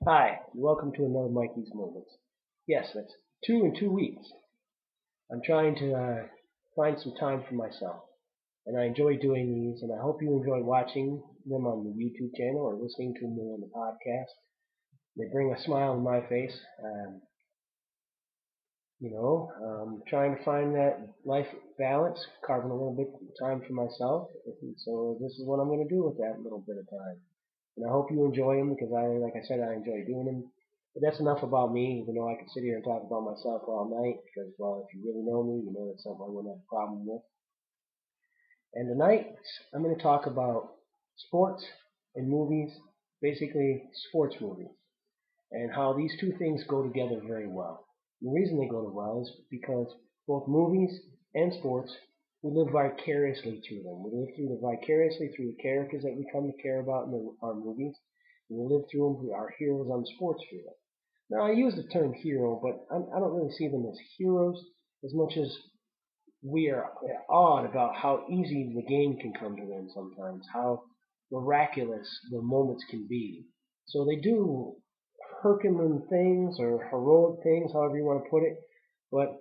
Hi, and welcome to another Mikey's Moments. Yes, that's 2 in 2 weeks. I'm trying to find some time for myself, and I enjoy doing these, and I hope you enjoy watching them on the YouTube channel or listening to them on the podcast. They bring a smile on my face. Trying to find that life balance, carving a little bit of time for myself. And so this is what I'm going to do with that little bit of time. And I hope you enjoy them because like I said, I enjoy doing them. But that's enough about me, even though I could sit here and talk about myself all night because, well, if you really know me, you know that's something I wouldn't have a problem with. And tonight, I'm going to talk about sports and movies, basically sports movies, and how these two things go together very well. The reason they go together well is because both movies and sports, we live vicariously through them. We live vicariously through the characters that we come to care about in our movies. And we live through them through our heroes on the sports field. Now, I use the term hero, but I don't really see them as heroes as much as we are awed about how easy the game can come to them sometimes, how miraculous the moments can be. So they do Herculean things or heroic things, however you want to put it, but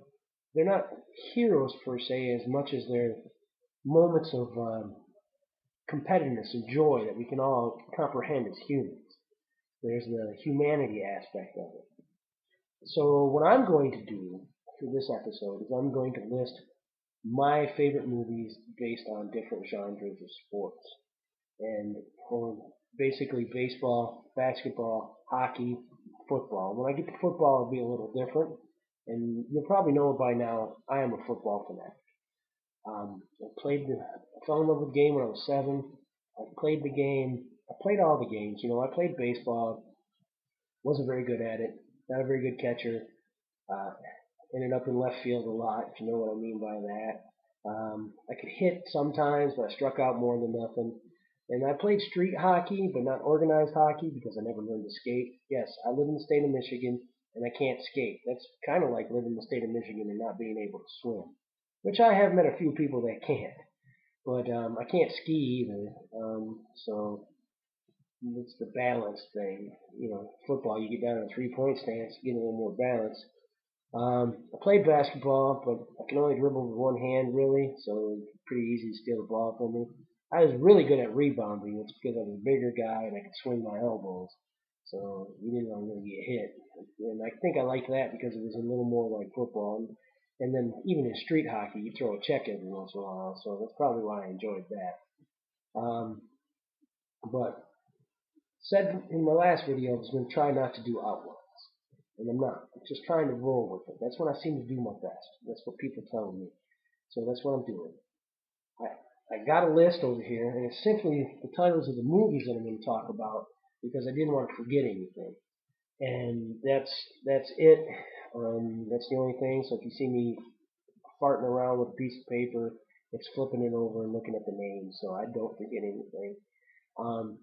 they're not heroes per se as much as they're moments of competitiveness and joy that we can all comprehend as humans. There's the humanity aspect of it. So what I'm going to do for this episode is I'm going to list my favorite movies based on different genres of sports. And for basically baseball, basketball, hockey, football. When I get to football, it'll be a little different. And you'll probably know by now, I am a football fanatic. I fell in love with the game when I was 7. I played the game. I played all the games. I played baseball. Wasn't very good at it. Not a very good catcher. Uh, Ended up in left field a lot, if you know what I mean by that. I could hit sometimes, but I struck out more than nothing. And I played street hockey, but not organized hockey because I never learned to skate. Yes, I live in the state of Michigan, and I can't skate. That's kind of like living in the state of Michigan and not being able to swim, which I have met a few people that can't. But I can't ski either. So it's the balance thing. Football, you get down in a 3 point stance, get a little more balance. I played basketball, but I can only dribble with one hand really, so it's pretty easy to steal the ball from me. I was really good at rebounding. It's because I was a bigger guy and I could swing my elbows, so we didn't really get hit. And I think I liked that because it was a little more like football. And then even in street hockey, you throw a check every once in a while, so that's probably why I enjoyed that. But said in my last video, I was going to try not to do outlines. And I'm not. I'm just trying to roll with it. That's when I seem to do my best. That's what people tell me. So that's what I'm doing. I got a list over here, and it's simply the titles of the movies that I'm going to talk about because I didn't want to forget anything. And that's it. That's the only thing. So if you see me farting around with a piece of paper, it's flipping it over and looking at the names, so I don't forget anything. Um,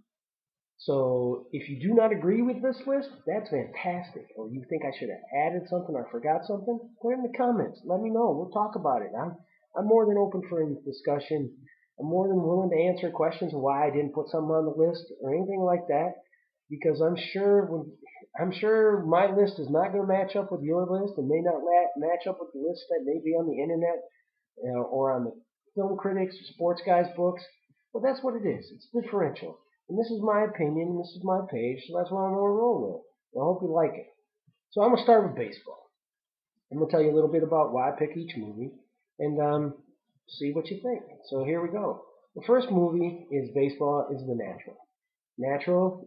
so if you do not agree with this list, that's fantastic. Or you think I should have added something or forgot something, put it in the comments. Let me know. We'll talk about it. I'm more than open for discussion. I'm more than willing to answer questions of why I didn't put something on the list or anything like that, because I'm sure my list is not going to match up with your list and may not match up with the list that may be on the internet or on the film critics, sports guys' books. But that's what it is. It's differential. And this is my opinion, and this is my page, so that's what I'm going to roll with. And I hope you like it. So I'm going to start with baseball. I'm going to tell you a little bit about why I pick each movie and see what you think. So here we go. The first movie is baseball is The Natural. Natural,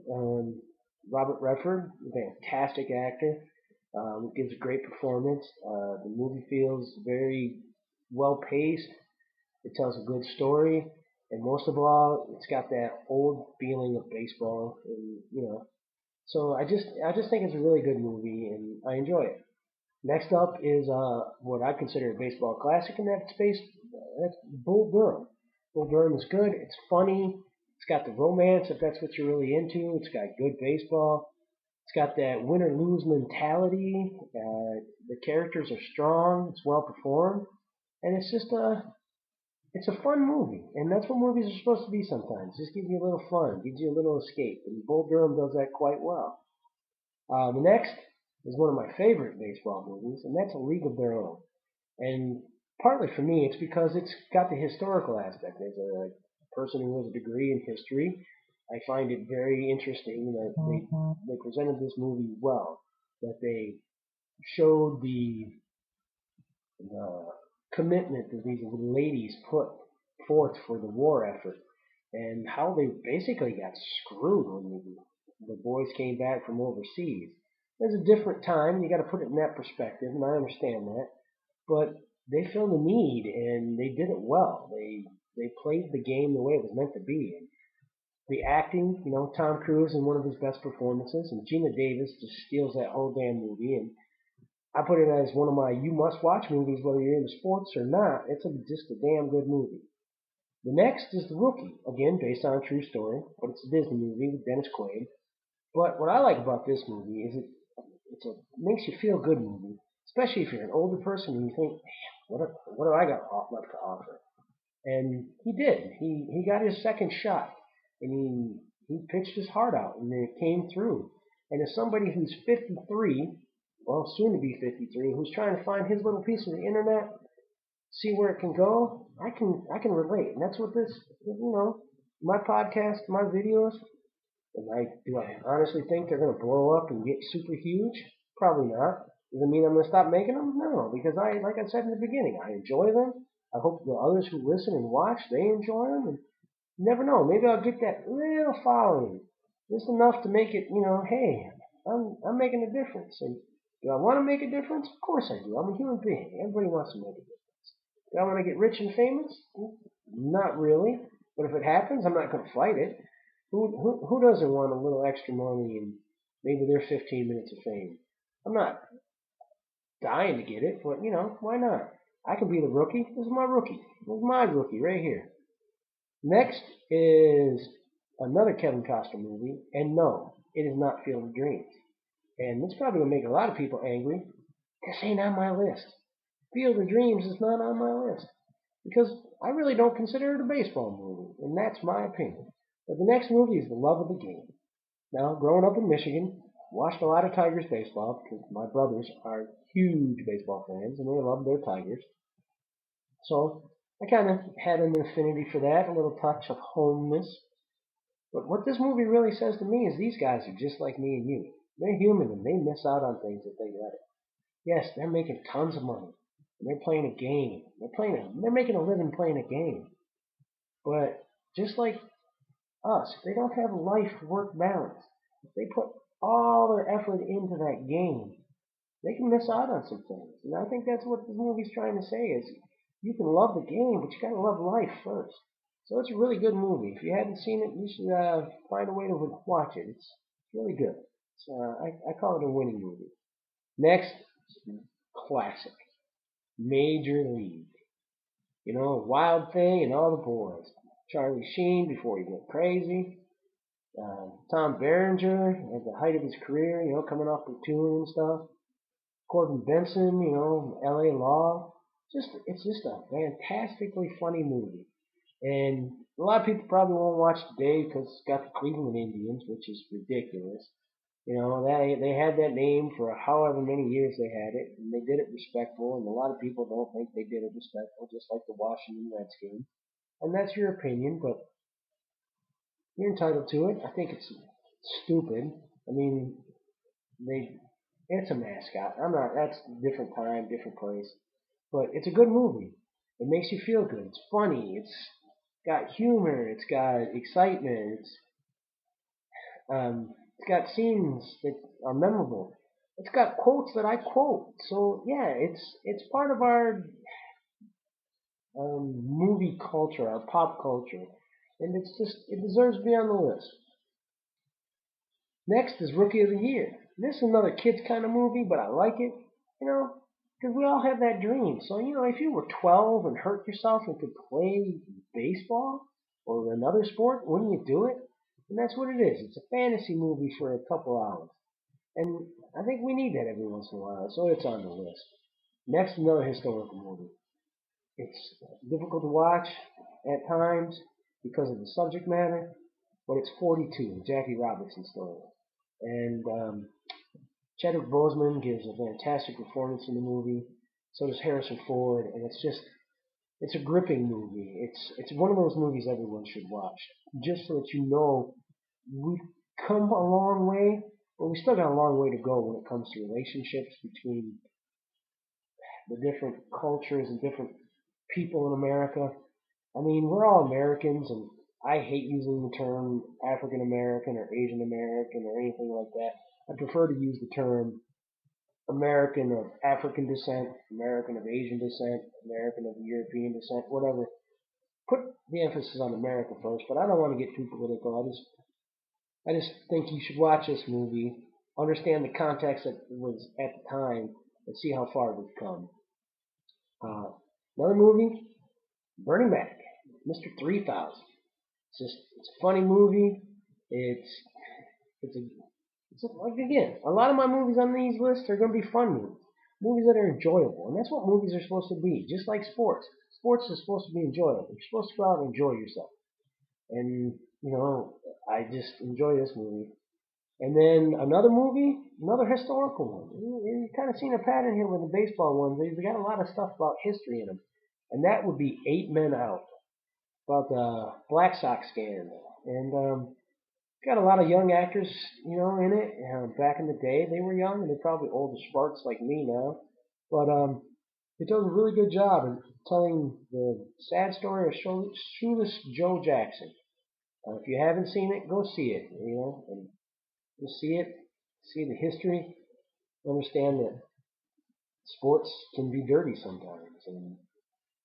Robert Redford, a fantastic actor, gives a great performance. The movie feels very well paced. It tells a good story, and most of all, it's got that old feeling of baseball, and. So I just think it's a really good movie, and I enjoy it. Next up is what I consider a baseball classic, and that's Bull Durham. Bull Durham is good. It's funny. It's got the romance if that's what you're really into. It's got good baseball. It's got that win or lose mentality. The characters are strong. It's well performed, and it's a fun movie, and that's what movies are supposed to be sometimes. Just give you a little fun, gives you a little escape, and Bull Durham does that quite well. The next is one of my favorite baseball movies, and that's A League of Their Own. And partly for me, it's because it's got the historical aspect. As a person who has a degree in history, I find it very interesting that they presented this movie well. That they showed the commitment that these ladies put forth for the war effort, and how they basically got screwed when the boys came back from overseas. It was a different time. You got to put it in that perspective, and I understand that. But they filled a need, and they did it well. They played the game the way it was meant to be. And the acting, Tom Cruise in one of his best performances, and Gina Davis just steals that whole damn movie. And I put it as one of my you must watch movies, whether you're into sports or not. It's just a damn good movie. The next is The Rookie, again based on a true story, but it's a Disney movie with Dennis Quaid. But what I like about this movie is it's a makes you feel good movie, especially if you're an older person and you think, man, what do I got left to offer? And he did. He got his second shot, and he pitched his heart out, and it came through. And as somebody who's 53, well, soon to be 53, who's trying to find his little piece of the internet, see where it can go, I can relate. And that's what this, my podcast, my videos, and do I honestly think they're going to blow up and get super huge? Probably not. Does it mean I'm going to stop making them? No, because like I said in the beginning, I enjoy them. I hope the others who listen and watch, they enjoy them. And you never know, maybe I'll get that little following, just enough to make it, hey, I'm making a difference. And do I want to make a difference? Of course I do. I'm a human being. Everybody wants to make a difference. Do I want to get rich and famous? Not really. But if it happens, I'm not going to fight it. Who doesn't want a little extra money and maybe their 15 minutes of fame? I'm not dying to get it, but why not? I can be the rookie. This is my rookie. This is my rookie right here. Next is another Kevin Costner movie, and no, it is not Field of Dreams. And it's probably going to make a lot of people angry. This ain't on my list. Field of Dreams is not on my list. Because I really don't consider it a baseball movie, and that's my opinion. But the next movie is The Love of the Game. Now, growing up in Michigan, watched a lot of Tigers baseball because my brothers are huge baseball fans and they love their Tigers. So I kind of had an affinity for that, a little touch of homeness. But what this movie really says to me is these guys are just like me and you. They're human and they miss out on things if they let it. Yes, they're making tons of money. And they're playing a game. They're making a living playing a game. But just like us, if they don't have a life-work balance, if they put all their effort into that game, they can miss out on some things. And I think that's what the movie's trying to say is you can love the game, but you gotta love life first. So it's a really good movie. If you haven't seen it, you should find a way to watch it. It's really good. So I call it a winning movie. Next, classic, Major League. Wild Thing and all the boys. Charlie Sheen before he went crazy. Tom Berenger at the height of his career, coming off Platoon and stuff. Corbin Benson, L.A. Law. It's just a fantastically funny movie. And a lot of people probably won't watch today because it's got the Cleveland Indians, which is ridiculous. They had that name for however many years they had it, and they did it respectful, and a lot of people don't think they did it respectful, just like the Washington Redskins. And that's your opinion, but you're entitled to it. I think it's stupid. I mean, it's a mascot. That's a different time, different place. But it's a good movie. It makes you feel good. It's funny. It's got humor. It's got excitement. It's got scenes that are memorable. It's got quotes that I quote. So yeah, it's part of our movie culture, our pop culture, and it deserves to be on the list. Next is Rookie of the Year. This is another kids kind of movie, but I like it, because we all have that dream. So if you were 12 and hurt yourself and could play baseball or another sport, wouldn't you do it? And that's what it is. It's a fantasy movie for a couple hours. And I think we need that every once in a while, so it's on the list. Next, another historical movie. It's difficult to watch at times because of the subject matter, but it's 42, Jackie Robinson story. And Chadwick Boseman gives a fantastic performance in the movie. So does Harrison Ford, and it's a gripping movie. It's one of those movies everyone should watch, just so that you know we've come a long way, but we still got a long way to go when it comes to relationships between the different cultures and different people in America. I mean, we're all Americans, and I hate using the term African American or Asian American or anything like that. I prefer to use the term American of African descent, American of Asian descent, American of European descent, whatever. Put the emphasis on America first, but I don't want to get too political. I just think you should watch this movie, understand the context that was at the time, and see how far we've come. Uh, Another movie, Burning Mac, Mr. 3000. It's a funny movie. It's it's a like again, a lot of my movies on these lists are going to be fun movies, movies that are enjoyable, and that's what movies are supposed to be. Just like sports, sports is supposed to be enjoyable. You're supposed to go out and enjoy yourself, and I just enjoy this movie. And then another movie, another historical one. You've kind of seen a pattern here with the baseball ones. They've got a lot of stuff about history in them, and that would be Eight Men Out, about the Black Sox scandal. And got a lot of young actors, in it. Back in the day, they were young, and they're probably old as sparks like me now. But it does a really good job in telling the sad story of Shoeless Joe Jackson. If you haven't seen it, go see it. And just see it, see the history, understand that sports can be dirty sometimes, and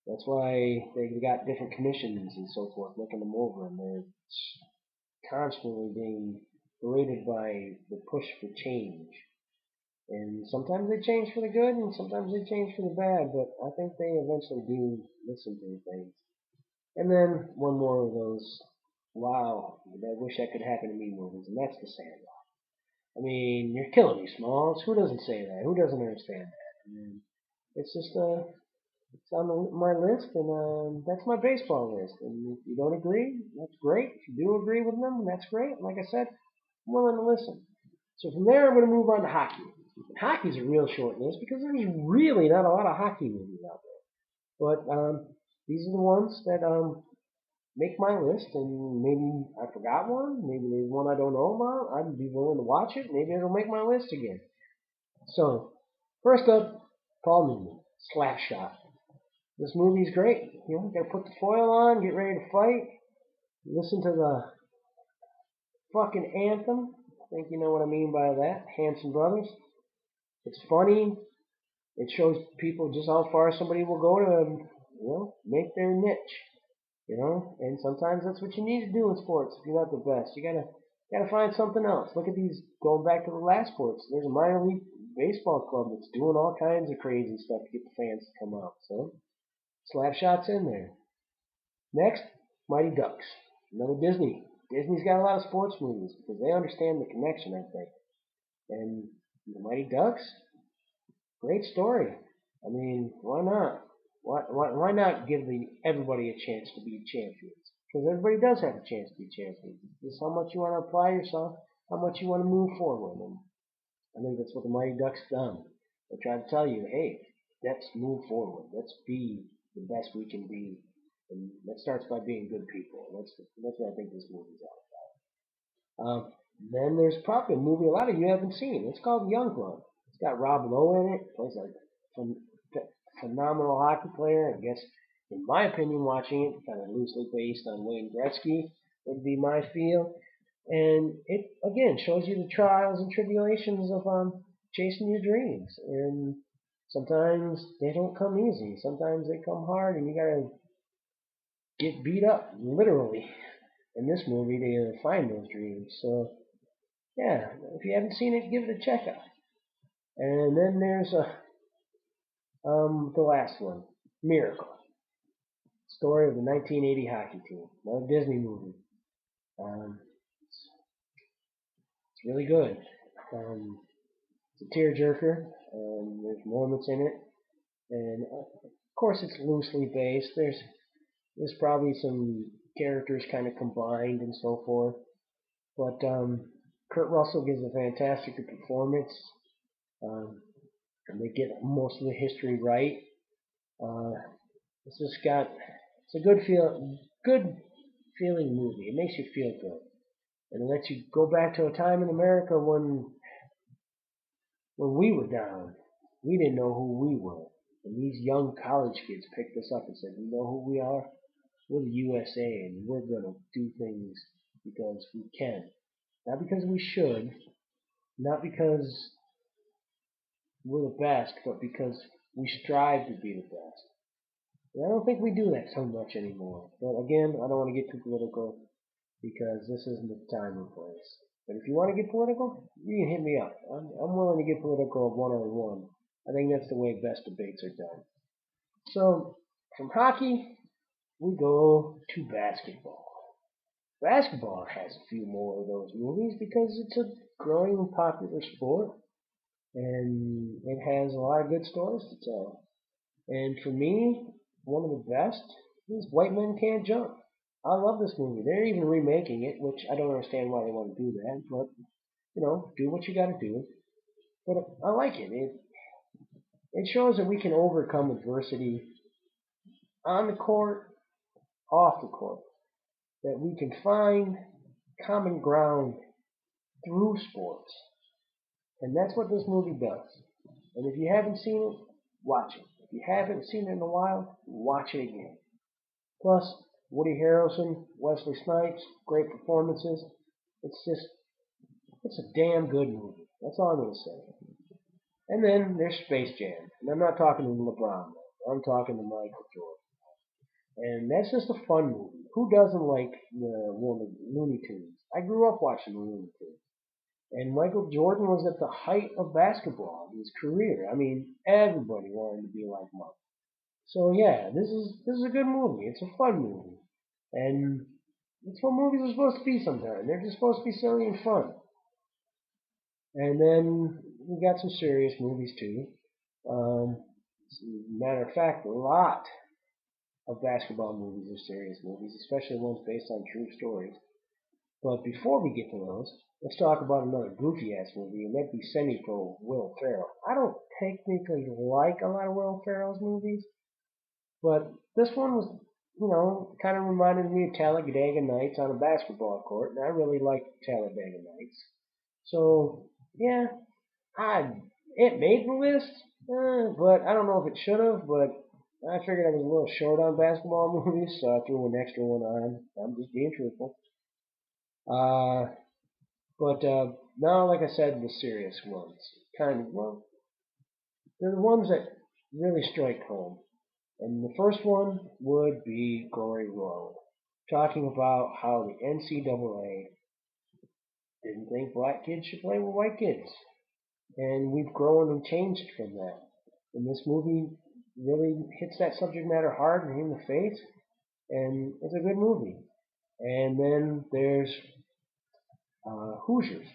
that's why they got different commissions and so forth looking them over, and they're constantly being berated by the push for change. And sometimes they change for the good, and sometimes they change for the bad, but I think they eventually do listen to things. And then one more of those, wow, I wish that could happen to me movies, and that's The Sandlot. I mean, you're killing me, Smalls. Who doesn't say that? Who doesn't understand that? I mean, it's just it's on my list, and that's my baseball list. And if you don't agree, that's great. If you do agree with them, that's great. Like I said, I'm willing to listen. So from there, I'm going to move on to hockey. Hockey's a real short list because there's really not a lot of hockey movies out there. But these are the ones that make my list, and maybe I forgot one, maybe there's one I don't know about. I'd be willing to watch it. Maybe it'll make my list again. So first up, Paul Newman, Slapshot. This movie's great. Gotta put the foil on, get ready to fight, listen to the fucking anthem. I think you know what I mean by that. Hanson Brothers. It's funny. It shows people just how far somebody will go to, make their niche. And sometimes that's what you need to do in sports if you're not the best. You gotta find something else. Look at these, going back to the last sports. There's a minor league baseball club that's doing all kinds of crazy stuff to get the fans to come out. So Slapshot's in there. Next, Mighty Ducks. Another Disney. Disney's got a lot of sports movies because they understand the connection, I think. And the Mighty Ducks, great story. I mean, why not? Why not give everybody a chance to be champions? Because everybody does have a chance to be champions. It's just how much you want to apply yourself, how much you want to move forward. And I think that's what the Mighty Ducks done. They try to tell you, hey, let's move forward. Let's be the best we can be. And that starts by being good people. That's what I think this movie's all about. Then there's probably a movie a lot of you haven't seen. It's called Youngblood. It's got Rob Lowe in it. Plays a phenomenal hockey player. I guess, in my opinion, watching it, kind of loosely based on Wayne Gretzky would be my feel. And it, again, shows you the trials and tribulations of chasing your dreams. And sometimes they don't come easy. Sometimes they come hard, and you gotta get beat up, literally, in this movie to find those dreams. So, yeah, if you haven't seen it, give it a check out. And then there's the last one, Miracle. Story of the 1980 hockey team. Another Disney movie. It's really good. It's a tearjerker. There's moments in it, and of course it's loosely based. There's probably some characters kind of combined and so forth. But Kurt Russell gives a fantastic performance. And they get most of the history right. Uh, it's a good feeling movie. It makes you feel good, and it lets you go back to a time in America when we were down. We didn't know who we were, and these young college kids picked us up and said, "You know who we are? We're the USA, and we're gonna do things because we can, not because we should, not because we're the best, but because we strive to be the best." And I don't think we do that so much anymore. But again, I don't want to get too political because this isn't the time and place. But if you want to get political, you can hit me up. I'm willing to get political one-on-one. I think that's the way best debates are done. So, from hockey, we go to basketball. Basketball has a few more of those movies because it's a growing and popular sport, and it has a lot of good stories to tell. And for me, one of the best is White Men Can't Jump. I love this movie. They're even remaking it, which I don't understand why they want to do that, but do what you got to do. But I like it. It shows that we can overcome adversity on the court, off the court. That we can find common ground through sports. And that's what this movie does. And if you haven't seen it, watch it. If you haven't seen it in a while, watch it again. Plus, Woody Harrelson, Wesley Snipes, great performances. It's a damn good movie. That's all I'm going to say. And then there's Space Jam. And I'm not talking to LeBron. I'm talking to Michael Jordan. And that's just a fun movie. Who doesn't like the Looney Tunes? I grew up watching the Looney Tunes. And Michael Jordan was at the height of basketball in his career. I mean, everybody wanted to be like Mike. So yeah, this is a good movie. It's a fun movie, and it's what movies are supposed to be sometimes. They're just supposed to be silly and fun. And then we got some serious movies too. Matter of fact, a lot of basketball movies are serious movies, especially ones based on true stories. But before we get to those, let's talk about another goofy ass movie, and that'd be Semi-Pro Will Ferrell. I don't technically like a lot of Will Ferrell's movies, but this one was, kind of reminded me of Talladega Nights on a basketball court, and I really liked Talladega Nights. So, yeah, I it made the list, but I don't know if it should have, but I figured I was a little short on basketball movies, so I threw an extra one on. I'm just being truthful. Uh, but now, like I said, the serious ones. They're the ones that really strike home. And the first one would be Glory Road, talking about how the NCAA didn't think black kids should play with white kids. And we've grown and changed from that. And this movie really hits that subject matter hard and in the face, and it's a good movie. And then there's Hoosiers.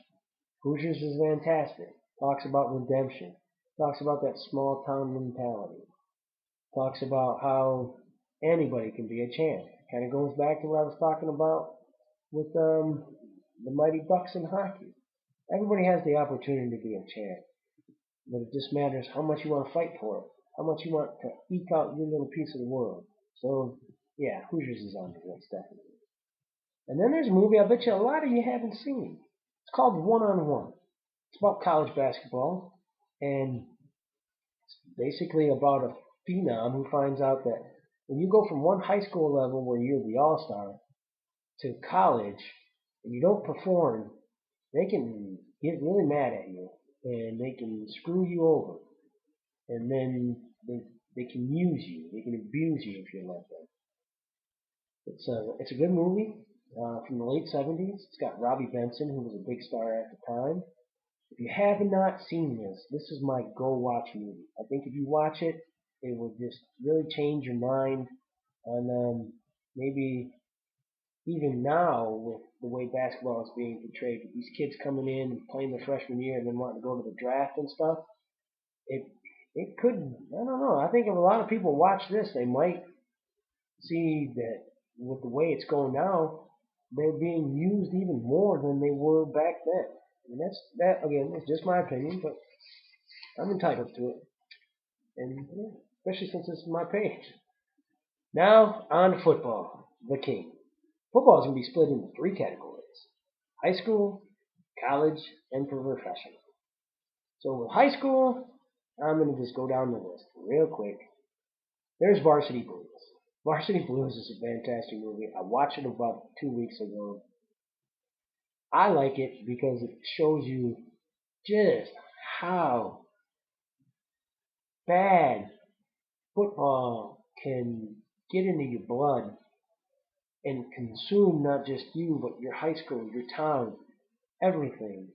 Hoosiers is fantastic. Talks about redemption. Talks about that small town mentality. Talks about how anybody can be a champ. Kind of goes back to what I was talking about with the Mighty Ducks in hockey. Everybody has the opportunity to be a champ, but it just matters how much you want to fight for it, how much you want to eke out your little piece of the world. So, yeah, Hoosiers is on the list, definitely. And then there's a movie I bet you a lot of you haven't seen. It's called One on One. It's about college basketball, and it's basically about a phenom who finds out that when you go from one high school level where you're the all-star to college and you don't perform, they can get really mad at you and they can screw you over, and then they can use you, they can abuse you if you let them. It's a good movie from the late '70s. It's got Robbie Benson, who was a big star at the time. If you have not seen this is my go watch movie. I think if you watch it, it will just really change your mind on maybe even now with the way basketball is being portrayed, with these kids coming in and playing their freshman year and then wanting to go to the draft and stuff, it it could, I don't know. I think if a lot of people watch this, they might see that with the way it's going now, they're being used even more than they were back then. And that's that again. It's just my opinion, but I'm entitled to it, and yeah, especially since this is my page. Now on to football, the king. Football is going to be split into three categories: high school, college, and professional. So with high school, I'm going to just go down the list real quick. There's Varsity Blues. Varsity Blues is a fantastic movie. I watched it about 2 weeks ago. I like it because it shows you just how bad football can get into your blood and consume not just you, but your high school, your town, everything.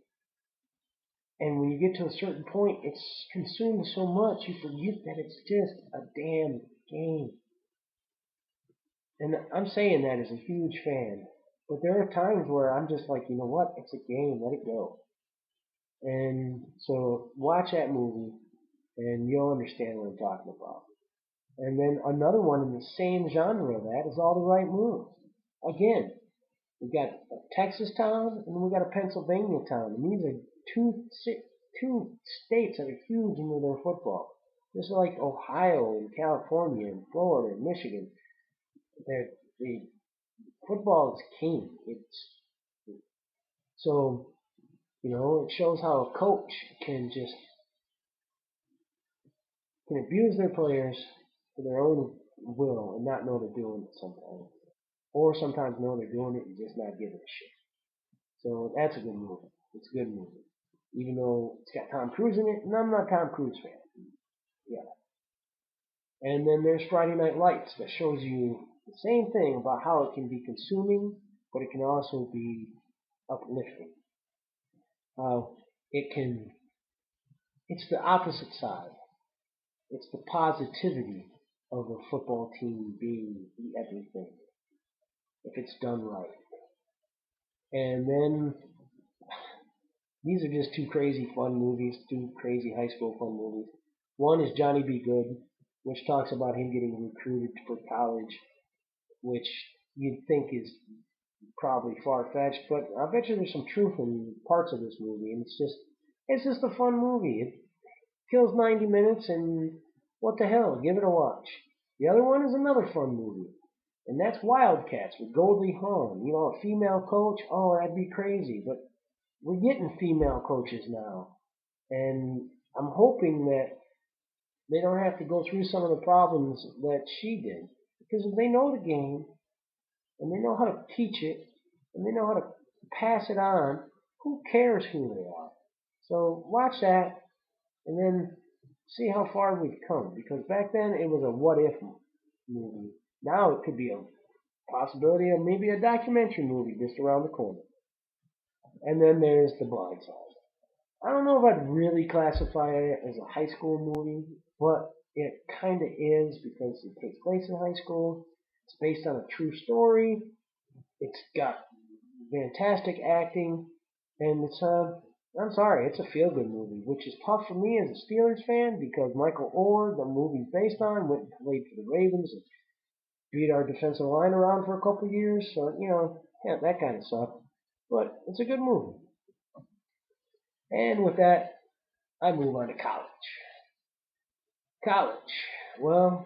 And when you get to a certain point, it's consumed so much you forget that it's just a damn game. And I'm saying that as a huge fan. But there are times where I'm just like, you know what? It's a game. Let it go. And so watch that movie and you'll understand what I'm talking about. And then another one in the same genre of that is All the Right Moves. Again, we got a Texas town and we got a Pennsylvania town. And these are two states that are huge into their football. Just like Ohio and California and Florida and Michigan. The football is king. It's so it shows how a coach can abuse their players for their own will and not know they're doing it sometimes, or sometimes know they're doing it and just not giving a shit. So that's a good movie. It's a good movie, even though it's got Tom Cruise in it, and I'm not a Tom Cruise fan. Yeah. And then there's Friday Night Lights that shows you the same thing about how it can be consuming, but it can also be uplifting. How it can, it's the opposite side. It's the positivity of a football team being the everything if it's done right. And then these are just two crazy fun movies, two crazy high school fun movies. One is Johnny Be Good, which talks about him getting recruited for college, which you'd think is probably far fetched, but I bet you there's some truth in parts of this movie, and it's just a fun movie. It kills 90 minutes, and what the hell, give it a watch. The other one is another fun movie, and that's Wildcats with Goldie Hawn. A female coach. Oh, that'd be crazy, but we're getting female coaches now, and I'm hoping that they don't have to go through some of the problems that she did, because if they know the game and they know how to teach it and they know how to pass it on, who cares who they are? So watch that and then see how far we've come. Because back then it was a what if movie. Now it could be a possibility of maybe a documentary movie just around the corner. And then there's The Blind Side. I don't know if I'd really classify it as a high school movie, but it kind of is because it takes place in high school. It's based on a true story. It's got fantastic acting, and I'm sorry, it's a feel-good movie, which is tough for me as a Steelers fan because Michael Orr, the movie's based on, went and played for the Ravens and beat our defensive line around for a couple of years. So yeah, that kind of sucked. But it's a good movie. And with that, I move on to college. College. Well,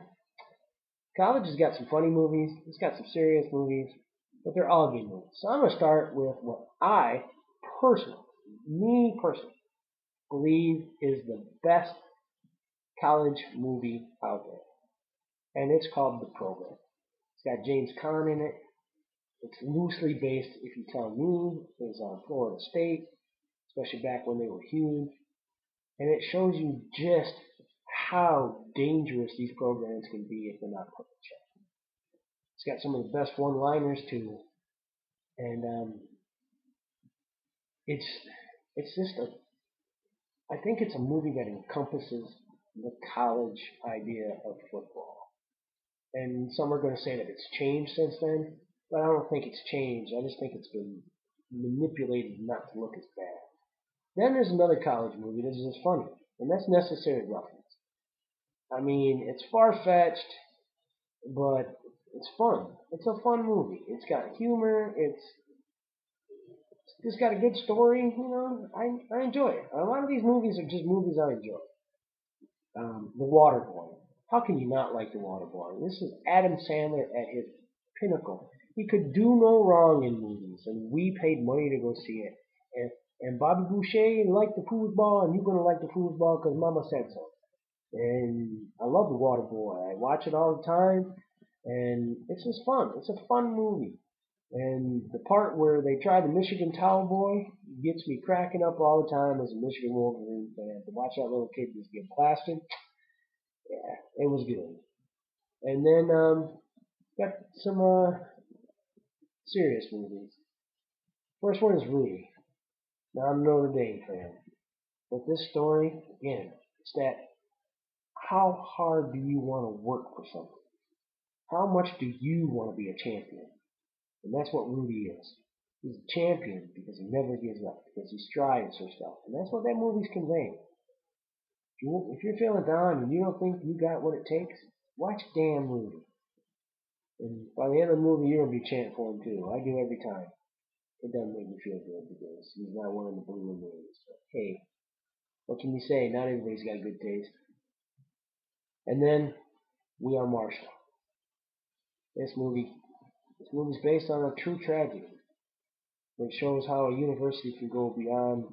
college has got some funny movies. It's got some serious movies, but they're all good movies. So I'm going to start with what I personally believe is the best college movie out there. And it's called The Program. It's got James Caan in it. It's loosely based, if you tell me, is on Florida State, especially back when they were huge. And it shows you just how dangerous these programs can be if they're not put in check. It's got some of the best one-liners too, and it's just I think it's a movie that encompasses the college idea of football. And some are going to say that it's changed since then, but I don't think it's changed. I just think it's been manipulated not to look as bad. Then there's another college movie that's just funny, and that's Necessary Roughness. I mean, it's far-fetched, but it's fun. It's a fun movie. It's got humor. It's just got a good story. I enjoy it. A lot of these movies are just movies I enjoy. The Water Boy. How can you not like The Water Boy? This is Adam Sandler at his pinnacle. He could do no wrong in movies, and we paid money to go see it. And Bobby Boucher liked the foosball, and you're gonna like the foosball because Mama said so. And I love The Water Boy. I watch it all the time, and it's just fun. It's a fun movie. And the part where they try the Michigan Towel Boy gets me cracking up all the time as a Michigan Wolverine fan. To watch that little kid just get plastered, yeah, it was good. And then got some serious movies. First one is Rudy. Now I'm a Notre Dame fan, but this story again, it's that how hard do you want to work for something? How much do you want to be a champion? And that's what Rudy is. He's a champion because he never gives up, because he strives for stuff. And that's what that movie's conveying. If you're feeling down and you don't think you got what it takes, watch damn Rudy. And by the end of the movie, you're going to be chanting for him too. I do every time. It doesn't make me feel good because he's not one of the blue movies. But hey, what can you say? Not everybody's got good taste. And then We Are Marshall. This movie's based on a true tragedy. It shows how a university can go beyond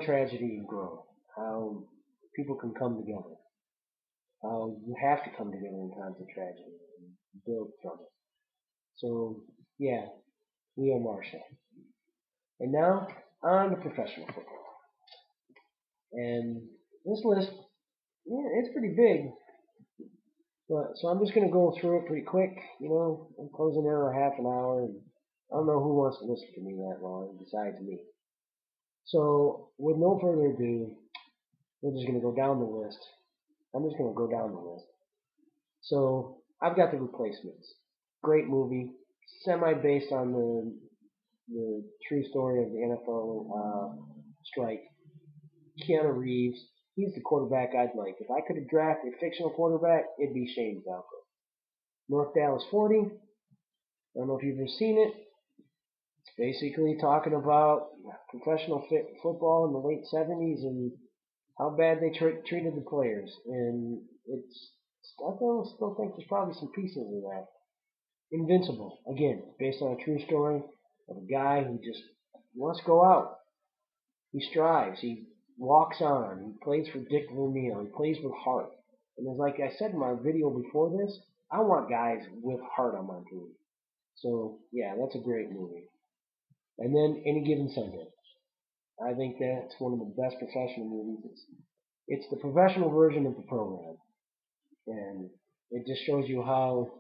tragedy and grow. How people can come together. How you have to come together in times of tragedy and build from it. So yeah, We Are Marshall. And now on to professional football. And this list, yeah, it's pretty big. But so I'm just gonna go through it pretty quick. I'm closing in on half an hour, and I don't know who wants to listen to me that long besides me. So with no further ado, we're just gonna go down the list. I'm just gonna go down the list. So I've got The Replacements. Great movie, semi based on the true story of the NFL strike. Keanu Reeves, he's the quarterback I'd like. If I could have drafted a fictional quarterback, it'd be Shane Falco. North Dallas 40. I don't know if you've ever seen it. It's basically talking about professional football in the late 70s and how bad they treated the players. And I still think there's probably some pieces of that. Invincible, again, based on a true story of a guy who just wants to go out. He strives. He walks on. He plays for Dick Vermeil. He plays with heart. And as like I said in my video before this, I want guys with heart on my team. So yeah, that's a great movie. And then Any Given Sunday. I think that's one of the best professional movies. It's the professional version of the program. And it just shows you how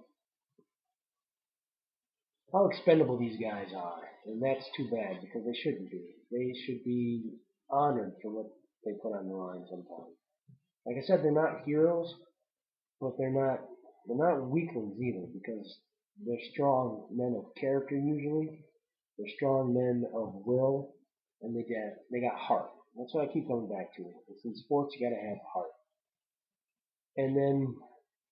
expendable these guys are. And that's too bad because they shouldn't be. They should be honored for what they put on the line sometimes. Like I said, they're not heroes, but they're not weaklings either because they're strong men of character usually. They're strong men of will, and they got heart. That's what I keep coming back to. It's in sports, you gotta have heart. And then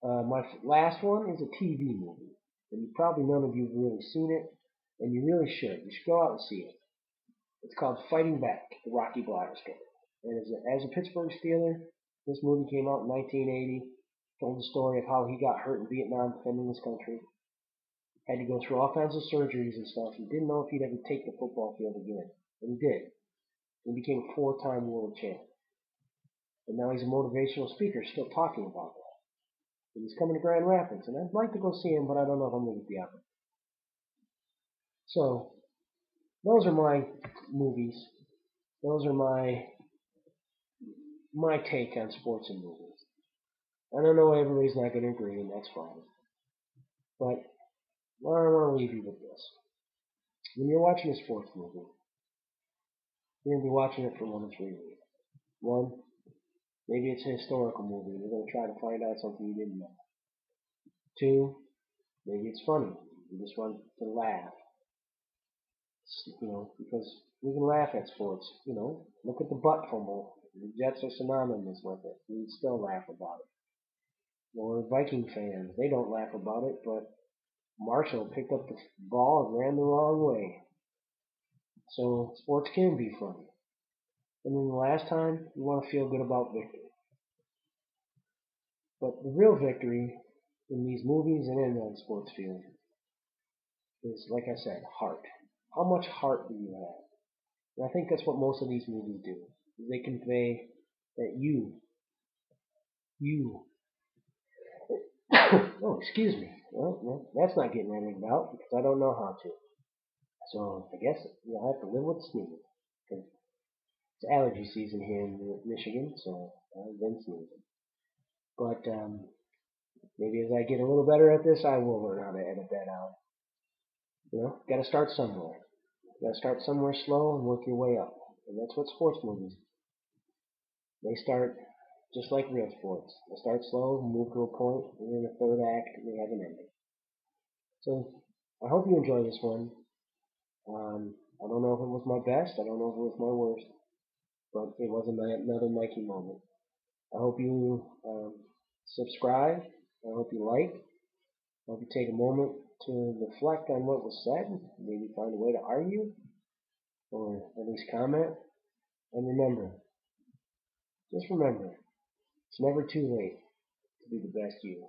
my last one is a TV movie, and probably none of you have really seen it, and you really should. You should go out and see it. It's called Fighting Back: The Rocky Balboa Story. And as a Pittsburgh Steeler, this movie came out in 1980. Told the story of how he got hurt in Vietnam defending his country. Had to go through all kinds of surgeries and stuff. He didn't know if he'd ever take the football field again. And he did. He became a 4-time world champ. And now he's a motivational speaker still talking about that. And he's coming to Grand Rapids. And I'd like to go see him, but I don't know if I'm going to get the opportunity. So, those are my movies. Those are my take on sports and movies. I don't know everybody's not going to agree, and that's fine. But I want to leave you with this. When you're watching a sports movie, you're going to be watching it for one of three reasons. One, maybe it's a historical movie. You're going to try to find out something you didn't know. Two, maybe it's funny. You just want to laugh. Because we can laugh at sports. Look at the butt fumble. The Jets are synonymous with it. We still laugh about it. Or Viking fans, they don't laugh about it, but Marshall picked up the ball and ran the wrong way. So sports can be funny. And then the last time, you want to feel good about victory. But the real victory in these movies and in the sports field is, like I said, heart. How much heart do you have? And I think that's what most of these movies do. They convey that you, oh, excuse me. Well, that's not getting edited out because I don't know how to. So I guess you'll have to live with sneezing. Because it's allergy season here in Michigan, so I've been sneezing. But maybe as I get a little better at this, I will learn how to edit that out. Got to start somewhere. You got to start somewhere slow and work your way up. And that's what sports movies do. They start just like real sports. They start slow, move to a point, and in the third act, they have an ending. So I hope you enjoy this one. I don't know if it was my best. I don't know if it was my worst. But it was another Mikey moment. I hope you subscribe. I hope you like. I hope you take a moment to reflect on what was said. Maybe find a way to argue or at least comment. And remember, just remember, it's never too late to be the best you.